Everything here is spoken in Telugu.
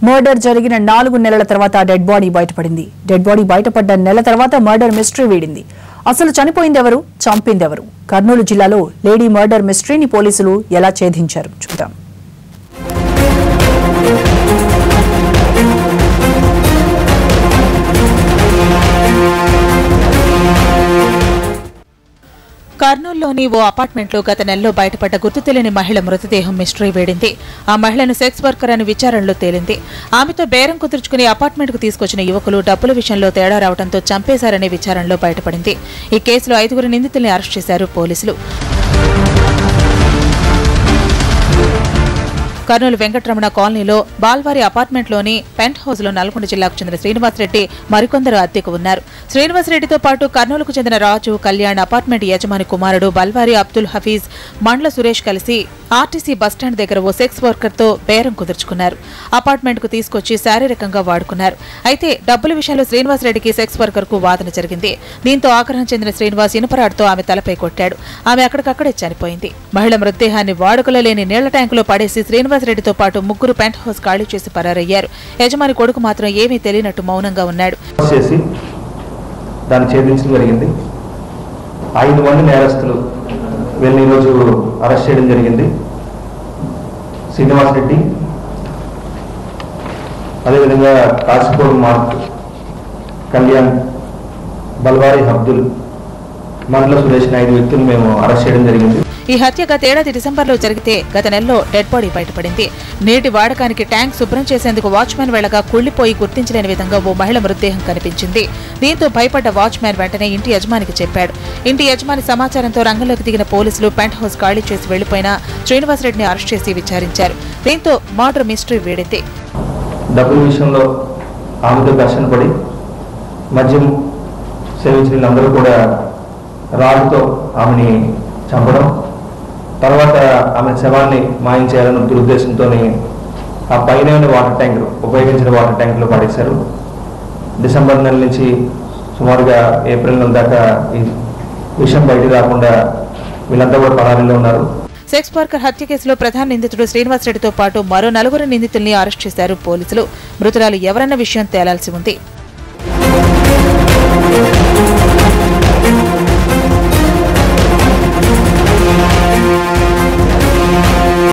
మర్డర్ జరిగిన 4 నెలల తర్వాత డెడ్ బాడీ బయటపడింది. డెడ్ బాడీ బయటపడ్డ నెల తర్వాత మర్డర్ మిస్టరీ వీడింది. అసలు చనిపోయిందెవరు, చంపిందెవరు? కర్నూలు జిల్లాలో లేడీ మర్డర్ మిస్టరీని పోలీసులు ఎలా ఛేదించారు చూద్దాం. కర్నూలులోని ఓ అపార్ట్మెంట్లో గత నెలలో బయటపడ్డ గుర్తు తెలియని మహిళ మృతదేహం మిస్టరీ వేడింది. ఆ మహిళను సెక్స్ వర్కర్ అని విచారణలో తేలింది. ఆమెతో బేరం కుదుర్చుకుని అపార్ట్మెంట్కు తీసుకొచ్చిన యువకులు డబ్బుల విషయంలో తేడా రావడంతో చంపేశారనే విచారణలో బయటపడింది. ఈ కేసులో 5 నిందితుల్ని అరెస్ట్ చేశారు పోలీసులు. కర్నూలు వెంకటరమణ కాలనీలో బాల్వారి అపార్ట్మెంట్లోని పెంట్ హౌస్లో నల్గొండ జిల్లాకు చెందిన శ్రీనివాసరెడ్డి మరికొందరు అద్దెకు ఉన్నారు. శ్రీనివాసరెడ్డితో పాటు కర్నూలుకు చెందిన రాజు, కళ్యాణ్, అపార్ట్మెంట్ యజమాని కుమారుడు బల్వారి అబ్దుల్ హఫీజ్, మండ్ల సురేష్ కలిసి ఆర్టీసీ బస్టాండ్ దగ్గర ఓ సెక్స్ వర్కర్తో బేరం కుదుర్చుకున్నారు. అపార్ట్మెంట్కు తీసుకొచ్చి శారీరకంగా వాడుకున్నారు. అయితే డబ్బుల విషయంలో శ్రీనివాసరెడ్డికి సెక్స్ వర్కర్కు వాదన జరిగింది. దీంతో ఆగ్రహం చెందిన శ్రీనివాస్ ఇనుపరాడుతో ఆమె తలపై కొట్టాడు. ఆమె అక్కడికక్కడే చనిపోయింది. మహిళ మృతదేహాన్ని వాడుకలో లేని నీళ్ల ట్యాంకులో పడేసి శ్రీనివాసరెడ్డితో పాటు 3 పెంట్ హౌస్ ఖాళీ చేసి పరారయ్యారు. యజమాని కొడుకు మాత్రం ఏమీ తెలియనట్టు మౌనంగా ఉన్నాడు. దాన్ని ఛేదించడం జరిగింది. 5 మంది నేరస్తులు వీళ్ళని ఈరోజు అరెస్ట్ చేయడం జరిగింది. శ్రీనివాసరెడ్డి, అదేవిధంగా కాశీపూర్ మార్క్, కళ్యాణ్, బల్వారి అబ్దుల్, మండ్ల సురేష్ 5 వ్యక్తులు మేము అరెస్ట్ చేయడం జరిగింది. ఈ హత్య గత ఏడాది డిసెంబర్లో జరిగితే గత నెలలో డెడ్ బాడీ బయటపడింది. నీటి వాడకానికి ట్యాంక్ శుభ్రం చేసేందుకు వాచ్మెన్ వెళ్లగా కుళ్లిపోయి గుర్తించలేని విధంగా ఓ మహిళ మృతదేహం కనిపించింది. దీంతో భయపడ్డ వాచ్మెన్ వెంటనే ఇంటి యజమానికి చెప్పాడు. ఇంటి యజమాని సమాచారంతో రంగంలోకి దిగిన పోలీసులు పెంట్ హౌస్ ఖాళీ చేసి వెళ్లిపోయిన శ్రీనివాసరెడ్డిని అరెస్ట్ చేసి విచారించారు. దీంతో మర్డర్ మిస్టరీ వేడింది. డబ్బుల విషయంలో ఆమెతో ఘర్షణ పడి మద్యం సేవించిన వీళ్ళందరూ కూడా రాళ్లతో ఆమెని చంపడం, తర్వాత ఆమె శవాన్ని మాయం చేయాలన్న దురుద్దేశంతో ఆ పైన వాటర్ ట్యాంక్ ఉపయోగించిన వాటర్ ట్యాంకులో పడేశారు. డిసెంబర్ నెల నుంచి సుమారుగా ఏప్రిల్ నెల దాకా ఈ విషయం బయట రాకుండా వీళ్ళంతా కూడా పరారీలో ఉన్నారు. సెక్స్ వర్కర్ హత్య కేసులో ప్రధాన నిందితుడు శ్రీనివాసరెడ్డితో పాటు మరో 4 నిందితుల్ని అరెస్ట్ చేశారు పోలీసులు. మృతురాలు ఎవరన్న విషయం తేలాల్సి ఉంది.